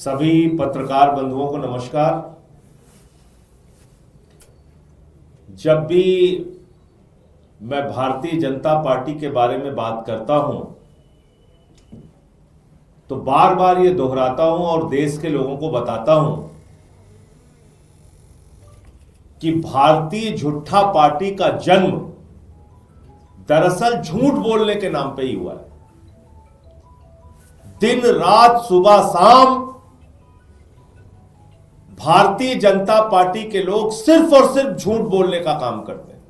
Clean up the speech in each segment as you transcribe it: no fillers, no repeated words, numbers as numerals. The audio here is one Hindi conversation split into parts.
सभी पत्रकार बंधुओं को नमस्कार। जब भी मैं भारतीय जनता पार्टी के बारे में बात करता हूं तो बार बार ये दोहराता हूं और देश के लोगों को बताता हूं कि भारतीय झूठा पार्टी का जन्म दरअसल झूठ बोलने के नाम पे ही हुआ है। दिन रात सुबह शाम भारतीय जनता पार्टी के लोग सिर्फ और सिर्फ झूठ बोलने का काम करते हैं।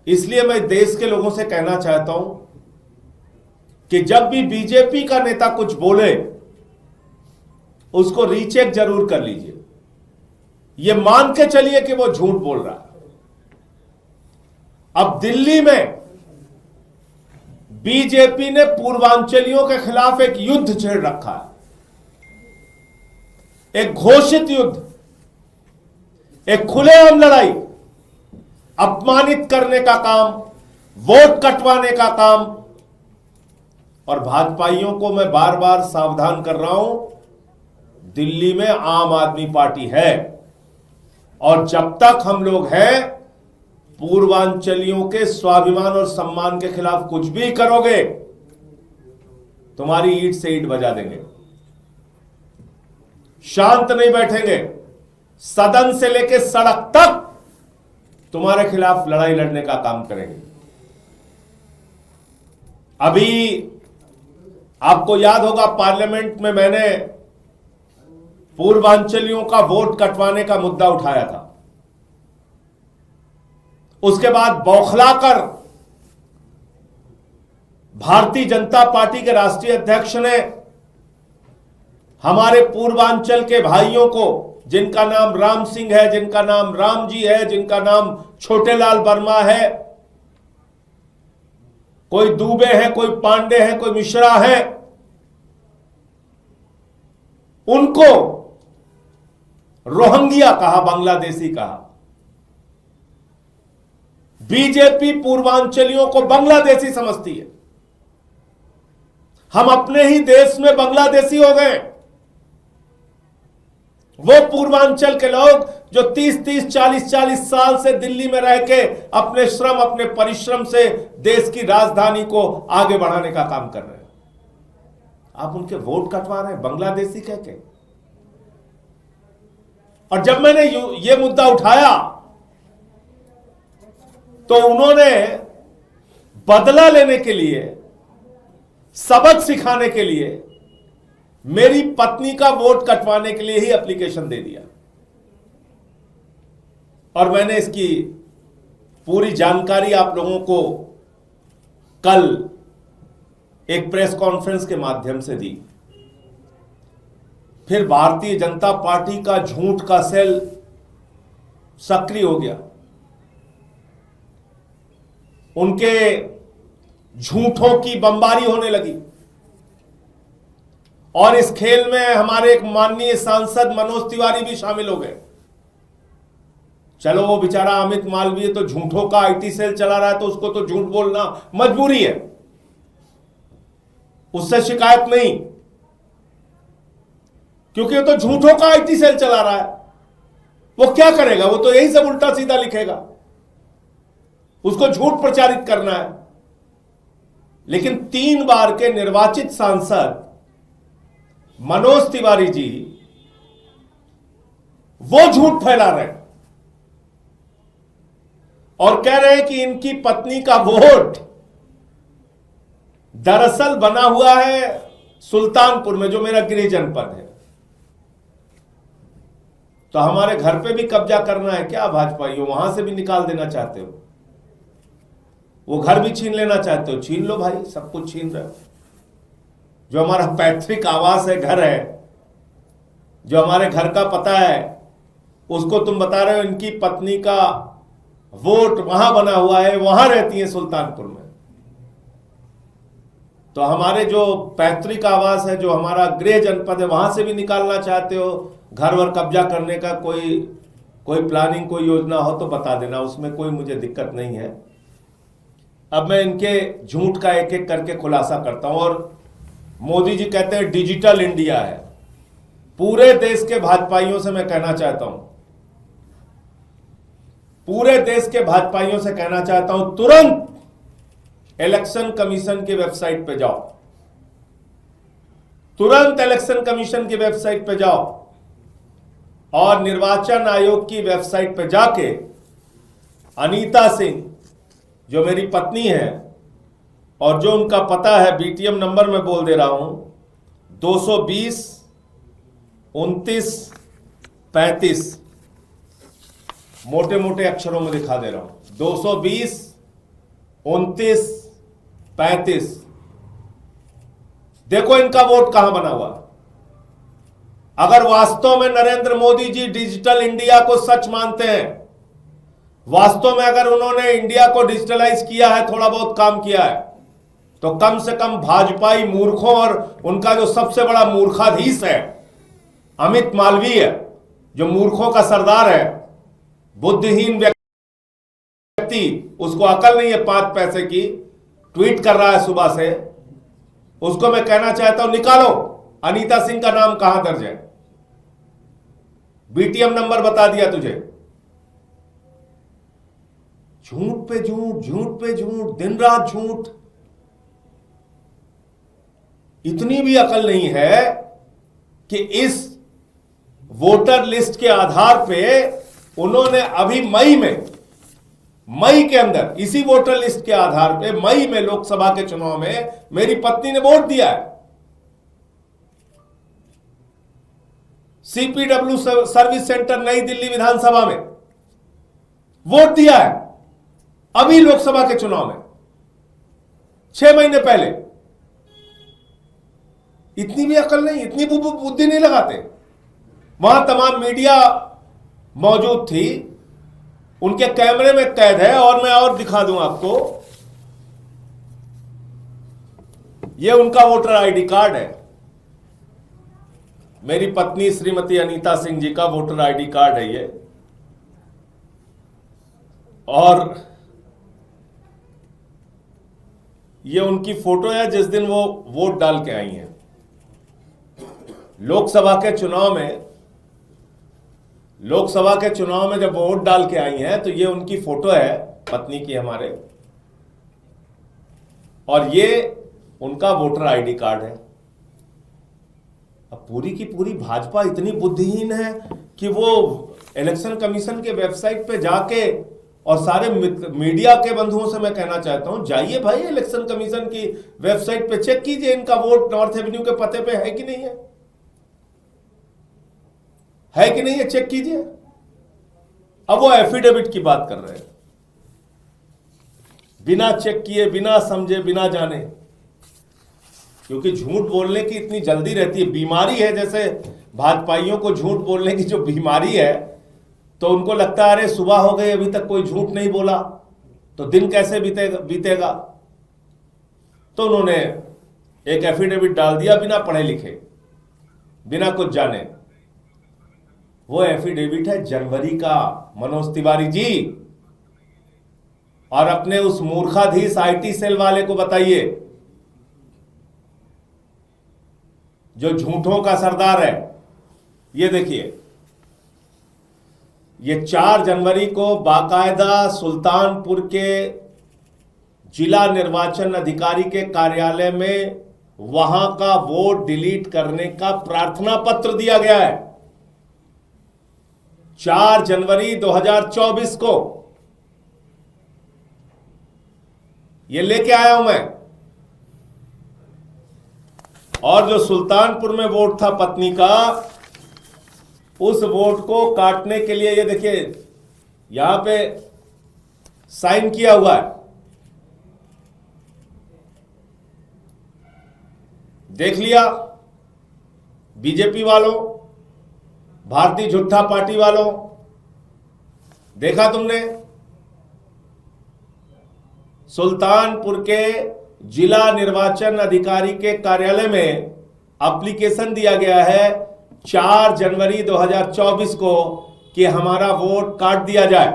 इसलिए मैं देश के लोगों से कहना चाहता हूं कि जब भी बीजेपी का नेता कुछ बोले उसको रीचेक जरूर कर लीजिए। यह मान के चलिए कि वो झूठ बोल रहा है। अब दिल्ली में बीजेपी ने पूर्वांचलियों के खिलाफ एक युद्ध छेड़ रखा है, एक घोषित युद्ध, एक खुलेआम लड़ाई, अपमानित करने का काम, वोट कटवाने का काम। और भाजपाइयों को मैं बार बार सावधान कर रहा हूं, दिल्ली में आम आदमी पार्टी है और जब तक हम लोग हैं पूर्वांचलियों के स्वाभिमान और सम्मान के खिलाफ कुछ भी करोगे तुम्हारी ईंट से ईंट बजा देंगे। शांत नहीं बैठेंगे, सदन से लेकर सड़क तक तुम्हारे खिलाफ लड़ाई लड़ने का काम करेंगे। अभी आपको याद होगा पार्लियामेंट में मैंने पूर्वांचलियों का वोट कटवाने का मुद्दा उठाया था। उसके बाद बौखलाकर भारतीय जनता पार्टी के राष्ट्रीय अध्यक्ष ने हमारे पूर्वांचल के भाइयों को, जिनका नाम राम सिंह है, जिनका नाम राम जी है, जिनका नाम छोटेलाल वर्मा है, कोई दुबे है, कोई पांडे है, कोई मिश्रा है, उनको रोहिंग्या कहा, बांग्लादेशी कहा। बीजेपी पूर्वांचलियों को बांग्लादेशी समझती है। हम अपने ही देश में बांग्लादेशी हो गए। वो पूर्वांचल के लोग जो 30-30, 40-40 साल से दिल्ली में रह के अपने श्रम, अपने परिश्रम से देश की राजधानी को आगे बढ़ाने का काम कर रहे हैं, आप उनके वोट कटवा रहे हैं बांग्लादेशी कह के। और जब मैंने ये मुद्दा उठाया तो उन्होंने बदला लेने के लिए, सबक सिखाने के लिए मेरी पत्नी का वोट कटवाने के लिए ही एप्लीकेशन दे दिया। और मैंने इसकी पूरी जानकारी आप लोगों को कल एक प्रेस कॉन्फ्रेंस के माध्यम से दी। फिर भारतीय जनता पार्टी का झूठ का सेल सक्रिय हो गया। उनके झूठों की बमबारी होने लगी और इस खेल में हमारे एक माननीय सांसद मनोज तिवारी भी शामिल हो गए। चलो वो बेचारा अमित मालवीय तो झूठों का आईटी सेल चला रहा है तो उसको तो झूठ बोलना मजबूरी है, उससे शिकायत नहीं, क्योंकि वो तो झूठों का आईटी सेल चला रहा है। वो क्या करेगा? वो तो यही सब उल्टा सीधा लिखेगा, उसको झूठ प्रचारित करना है। लेकिन 3 बार के निर्वाचित सांसद मनोज तिवारी जी वो झूठ फैला रहे हैं और कह रहे हैं कि इनकी पत्नी का वोट दरअसल बना हुआ है सुल्तानपुर में, जो मेरा गृह जनपद है। तो हमारे घर पे भी कब्जा करना है क्या भाजपाइयों? वहां से भी निकाल देना चाहते हो? वो घर भी छीन लेना चाहते हो? छीन लो भाई, सब कुछ छीन रहे हो। जो हमारा पैतृक आवास है, घर है, जो हमारे घर का पता है, उसको तुम बता रहे हो इनकी पत्नी का वोट वहां बना हुआ है, वहां रहती है सुल्तानपुर में। तो हमारे जो पैतृक आवास है, जो हमारा गृह जनपद है, वहां से भी निकालना चाहते हो। घर वर कब्जा करने का कोई प्लानिंग, कोई योजना हो तो बता देना, उसमें कोई मुझे दिक्कत नहीं है। अब मैं इनके झूठ का एक एक करके खुलासा करता हूं। और मोदी जी कहते हैं डिजिटल इंडिया है, पूरे देश के भाजपाइयों से मैं कहना चाहता हूं, पूरे देश के भाजपाइयों से कहना चाहता हूं, तुरंत इलेक्शन कमीशन की वेबसाइट पे जाओ, तुरंत इलेक्शन कमीशन की वेबसाइट पे जाओ और निर्वाचन आयोग की वेबसाइट पे जाके अनीता सिंह जो मेरी पत्नी है और जो उनका पता है, बीटीएम नंबर मैं बोल दे रहा हूं 220 29 35, मोटे मोटे अक्षरों में दिखा दे रहा हूं, 220 29 35। देखो इनका वोट कहां बना हुआ। अगर वास्तव में नरेंद्र मोदी जी डिजिटल इंडिया को सच मानते हैं, वास्तव में अगर उन्होंने इंडिया को डिजिटलाइज किया है, थोड़ा बहुत काम किया है, तो कम से कम भाजपाई मूर्खों और उनका जो सबसे बड़ा मूर्खाधीश है अमित मालवीय, जो मूर्खों का सरदार है, बुद्धिहीन व्यक्ति, उसको अकल नहीं है 5 पैसे की, ट्वीट कर रहा है सुबह से, उसको मैं कहना चाहता हूं निकालो अनीता सिंह का नाम कहां दर्ज है। बीटीएम नंबर बता दिया तुझे। झूठ पे झूठ, झूठ पे झूठ, दिन रात झूठ। इतनी भी अकल नहीं है कि इस वोटर लिस्ट के आधार पे उन्होंने अभी मई के अंदर इसी वोटर लिस्ट के आधार पे मई में लोकसभा के चुनाव में मेरी पत्नी ने वोट दिया है। सीपीडब्ल्यू सर्विस सेंटर नई दिल्ली विधानसभा में वोट दिया है अभी लोकसभा के चुनाव में 6 महीने पहले। इतनी भी अकल नहीं, इतनी बुद्धि नहीं लगाते। वहां तमाम मीडिया मौजूद थी, उनके कैमरे में कैद है। और मैं और दिखा दूं आपको, यह उनका वोटर आईडी कार्ड है, मेरी पत्नी श्रीमती अनीता सिंह जी का वोटर आईडी कार्ड है ये। और ये उनकी फोटो है जिस दिन वो वोट डाल के आई हैं लोकसभा के चुनाव में जब वोट डाल के आई हैं, तो ये उनकी फोटो है पत्नी की हमारे, और ये उनका वोटर आईडी कार्ड है। अब पूरी की पूरी भाजपा इतनी बुद्धिहीन है कि वो इलेक्शन कमीशन के वेबसाइट पे जाके, और सारे मीडिया के बंधुओं से मैं कहना चाहता हूं, जाइए भाई इलेक्शन कमीशन की वेबसाइट पे चेक कीजिए इनका वोट नॉर्थ एवेन्यू के पते पे है कि नहीं है कि नहीं है, चेक कीजिए। अब वो एफिडेविट की बात कर रहे हैं, बिना चेक किए, बिना समझे, बिना जाने, क्योंकि झूठ बोलने की इतनी जल्दी रहती है, बीमारी है। जैसे भाजपाइयों को झूठ बोलने की जो बीमारी है, तो उनको लगता है अरे सुबह हो गई अभी तक कोई झूठ नहीं बोला, तो दिन कैसे बीतेगा। तो उन्होंने एक एफिडेविट डाल दिया बिना पढ़े लिखे, बिना कुछ जाने। वो एफिडेविट है जनवरी का, मनोज तिवारी जी। और अपने उस मूर्खाधीश आईटी सेल वाले को बताइए, जो झूठों का सरदार है। ये देखिए, ये 4 जनवरी को बाकायदा सुल्तानपुर के जिला निर्वाचन अधिकारी के कार्यालय में वहां का वोट डिलीट करने का प्रार्थना पत्र दिया गया है। 4 जनवरी 2024 को ये लेके आया हूं मैं। और जो सुल्तानपुर में वोट था पत्नी का, उस वोट को काटने के लिए ये देखिए यहां पे साइन किया हुआ है, देख लिया बीजेपी वालों, भारतीय झूठा पार्टी वालों, देखा तुमने। सुल्तानपुर के जिला निर्वाचन अधिकारी के कार्यालय में एप्लीकेशन दिया गया है 4 जनवरी 2024 को कि हमारा वोट काट दिया जाए।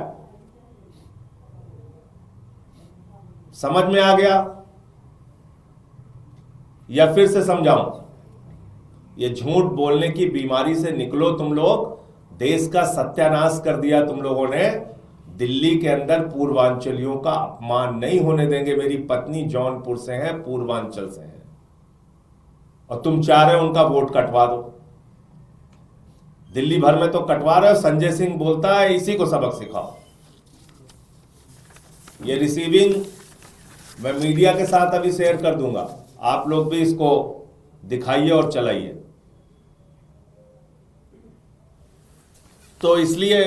समझ में आ गया या फिर से समझाऊं? ये झूठ बोलने की बीमारी से निकलो तुम लोग। देश का सत्यानाश कर दिया तुम लोगों ने। दिल्ली के अंदर पूर्वांचलियों का अपमान नहीं होने देंगे। मेरी पत्नी जौनपुर से है, पूर्वांचल से है, और तुम चाह रहे हो उनका वोट कटवा दो। दिल्ली भर में तो कटवा रहे हो। संजय सिंह बोलता है इसी को सबक सिखाओ। ये रिसीविंग मैं मीडिया के साथ अभी शेयर कर दूंगा, आप लोग भी इसको दिखाइए और चलाइए। तो इसलिए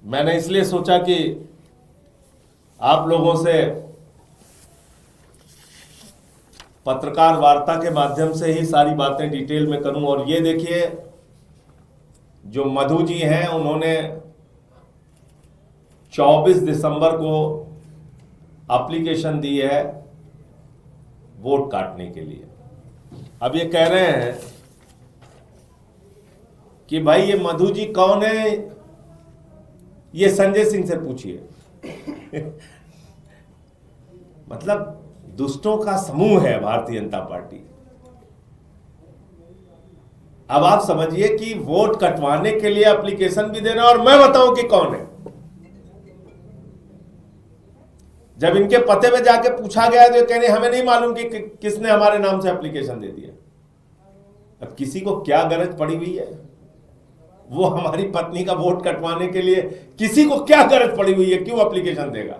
मैंने सोचा कि आप लोगों से पत्रकार वार्ता के माध्यम से ही सारी बातें डिटेल में करूं। और ये देखिए, जो मधु जी हैं, उन्होंने 24 दिसंबर को एप्लीकेशन दी है वोट काटने के लिए। अब ये कह रहे हैं कि भाई ये मधु जी कौन है, ये संजय सिंह से पूछिए। मतलब दुष्टों का समूह है भारतीय जनता पार्टी। अब आप समझिए कि वोट कटवाने के लिए एप्लीकेशन भी देना, और मैं बताऊं कि कौन है। जब इनके पते में जाके पूछा गया तो कहने हमें नहीं मालूम कि किसने हमारे नाम से एप्लीकेशन दे दिया। अब किसी को क्या गरज पड़ी हुई है, वो हमारी पत्नी का वोट कटवाने के लिए किसी को क्या गरज पड़ी हुई है, क्यों एप्लीकेशन देगा।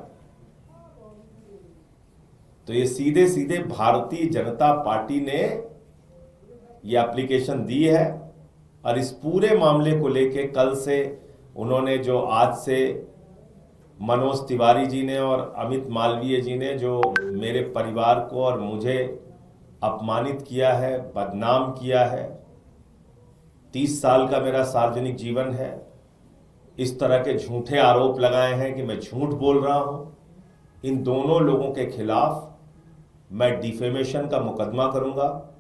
तो ये सीधे सीधे भारतीय जनता पार्टी ने ये एप्लीकेशन दी है। और इस पूरे मामले को लेके कल से उन्होंने, जो आज से मनोज तिवारी जी ने और अमित मालवीय जी ने, जो मेरे परिवार को और मुझे अपमानित किया है, बदनाम किया है। 30 साल का मेरा सार्वजनिक जीवन है। इस तरह के झूठे आरोप लगाए हैं कि मैं झूठ बोल रहा हूं। इन दोनों लोगों के खिलाफ मैं डिफेमेशन का मुकदमा करूंगा।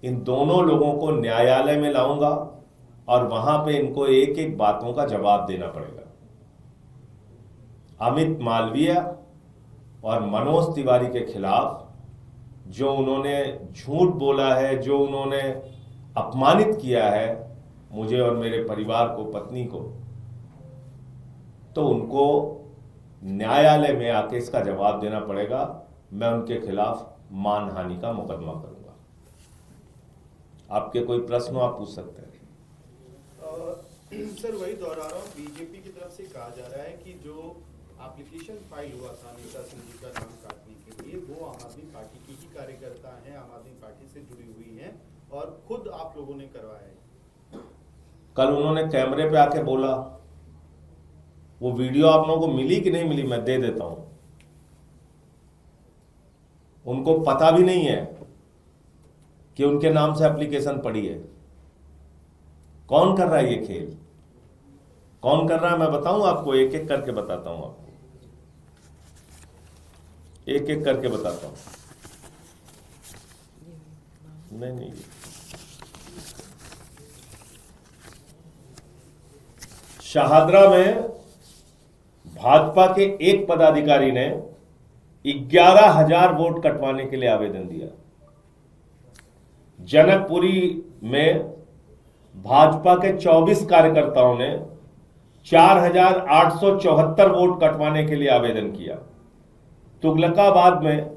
इन दोनों लोगों को न्यायालय में लाऊंगा और वहां पे इनको एक एक बातों का जवाब देना पड़ेगा। अमित मालवीय और मनोज तिवारी के खिलाफ जो उन्होंने झूठ बोला है, जो उन्होंने अपमानित किया है मुझे और मेरे परिवार को, पत्नी को, तो उनको न्यायालय में आके इसका जवाब देना पड़ेगा। मैं उनके खिलाफ मानहानि का मुकदमा करूंगा। आपके कोई प्रश्न हो आप पूछ सकते हैं। सर वही दोहरा रहा हूँ, बीजेपी की तरफ से कहा जा रहा है कि जो एप्लीकेशन फाइल हुआ था नेता सिंह जी का नाम काटने के लिए, वो आम आदमी पार्टी की ही कार्यकर्ता हैं, आम आदमी पार्टी से जुड़ी हुई हैं और खुद आप लोगों ने करवाया है। कल उन्होंने कैमरे पे आके बोला, वो वीडियो आप लोगों को मिली कि नहीं मिली, मैं दे देता हूं। उनको पता भी नहीं है कि उनके नाम से एप्लीकेशन पड़ी है। कौन कर रहा है ये खेल, कौन कर रहा है मैं बताऊं आपको, एक एक करके बताता हूं आपको, एक एक करके बताता हूं। नहीं, शाहदरा में भाजपा के एक पदाधिकारी ने 11,000 वोट कटवाने के लिए आवेदन दिया। जनकपुरी में भाजपा के 24 कार्यकर्ताओं ने 4,874 वोट कटवाने के लिए आवेदन किया। तुगलकाबाद में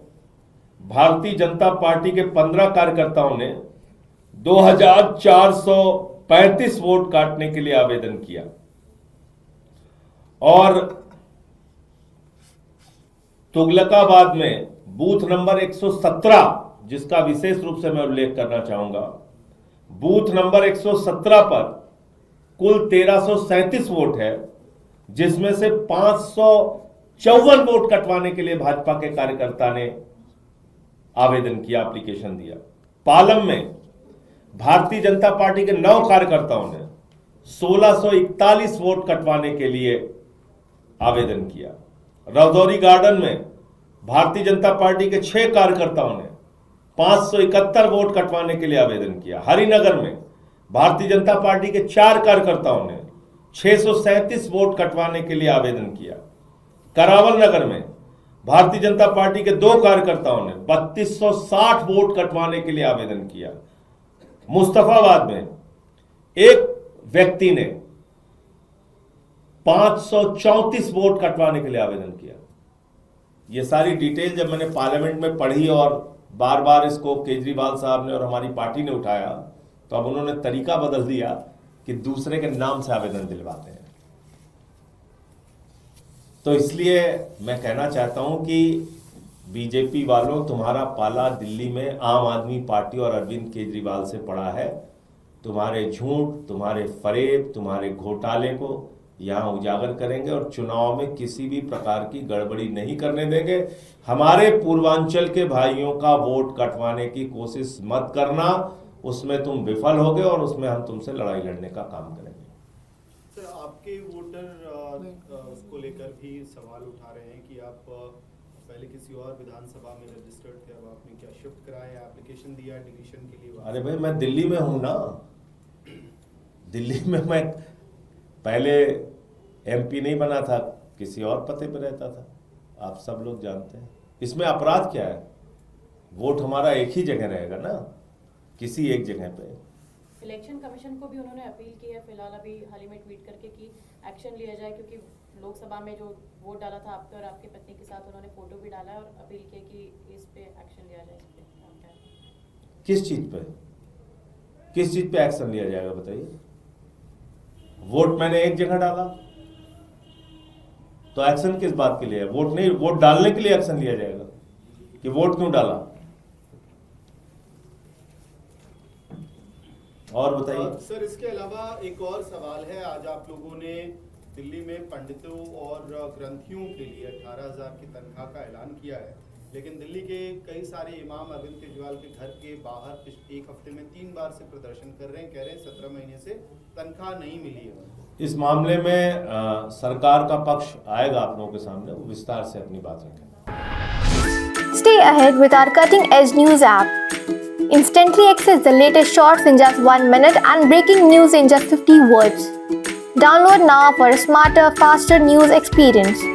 भारतीय जनता पार्टी के 15 कार्यकर्ताओं ने 2,435 वोट काटने के लिए आवेदन किया। और तुगलकाबाद में बूथ नंबर 117, जिसका विशेष रूप से मैं उल्लेख करना चाहूंगा, बूथ नंबर 117 पर कुल 1337 वोट है, जिसमें से 554 वोट कटवाने के लिए भाजपा के कार्यकर्ता ने आवेदन किया, एप्लीकेशन दिया। पालम में भारतीय जनता पार्टी के 9 कार्यकर्ताओं ने 1641 वोट कटवाने के लिए आवेदन किया। रौदौरी गार्डन में भारतीय जनता पार्टी के 6 कार्यकर्ताओं ने 571 वोट कटवाने के लिए आवेदन किया। हरिनगर में भारतीय जनता पार्टी के 4 कार्यकर्ताओं ने 637 वोट कटवाने के लिए आवेदन किया। करावल नगर में भारतीय जनता पार्टी के 2 कार्यकर्ताओं ने 3260 वोट कटवाने के लिए आवेदन किया। मुस्तफाबाद में एक व्यक्ति ने 534 वोट कटवाने के लिए आवेदन किया। ये सारी डिटेल जब मैंने पार्लियामेंट में पढ़ी और बार बार इसको केजरीवाल साहब ने और हमारी पार्टी ने उठाया, तो अब उन्होंने तरीका बदल दिया कि दूसरे के नाम से आवेदन दिलवाते हैं। तो इसलिए मैं कहना चाहता हूं कि बीजेपी वालों, तुम्हारा पाला दिल्ली में आम आदमी पार्टी और अरविंद केजरीवाल से पड़ा है। तुम्हारे झूठ, तुम्हारे फरेब, तुम्हारे घोटाले को यहां उजागर करेंगे और चुनाव में किसी भी प्रकार की गड़बड़ी नहीं करने देंगे। हमारे पूर्वांचल के भाइयों का वोट कटवाने की कोशिश मत करना, उसमें तुम विफल होगे और उसमें हम तुमसे लड़ाई लड़ने का काम करेंगे। सर, आपके वोटर उसको लेकर भी सवाल उठा रहे हैं कि आप पहले किसी और विधानसभा में रजिस्टर्ड थे, अब आपने क्या शिफ्ट कराया, एप्लीकेशन दिया डिलीशन के लिए? अरे भाई, मैं दिल्ली में हूं ना। दिल्ली में मैं पहले एमपी नहीं बना था, किसी और पते पे रहता था, आप सब लोग जानते हैं। इसमें अपराध क्या है? वोट हमारा एक ही जगह रहेगा ना, किसी एक जगह पे। इलेक्शन कमीशन को भी उन्होंने अपील की है फिलहाल अभी हाल ही में ट्वीट करके कि एक्शन लिया जाए, क्योंकि लोकसभा में जो वोट डाला था आपके और आपके पत्नी के साथ, उन्होंने फोटो भी डाला है और अपील की कि इस पे एक्शन लिया जाए। इस पे किस चीज पे एक्शन लिया जाएगा बताइए? वोट मैंने एक जगह डाला तो एक्शन किस बात के लिए है? वोट नहीं, वोट डालने के लिए एक्शन लिया जाएगा कि वोट क्यों डाला? और बताइए सर। इसके अलावा एक और सवाल है, आज आप लोगों ने दिल्ली में पंडितों और ग्रंथियों के लिए 18,000 की तनख्वाह का ऐलान किया है, लेकिन दिल्ली के कई सारे इमाम अरविंद केजरीवाल के घर के बाहर एक हफ्ते में 3 बार से प्रदर्शन कर रहे हैं, कह रहे हैं 17 महीने से तनख्वाह नहीं मिली है उनको। इस मामले में सरकार का पक्ष आएगा आप लोगों के सामने, वो विस्तार से अपनी बात रखें। Stay ahead with our cutting-edge news app. Instantly access the latest shorts in just 1 minute and breaking news in just 50 words. Download now for a smarter, faster news experience.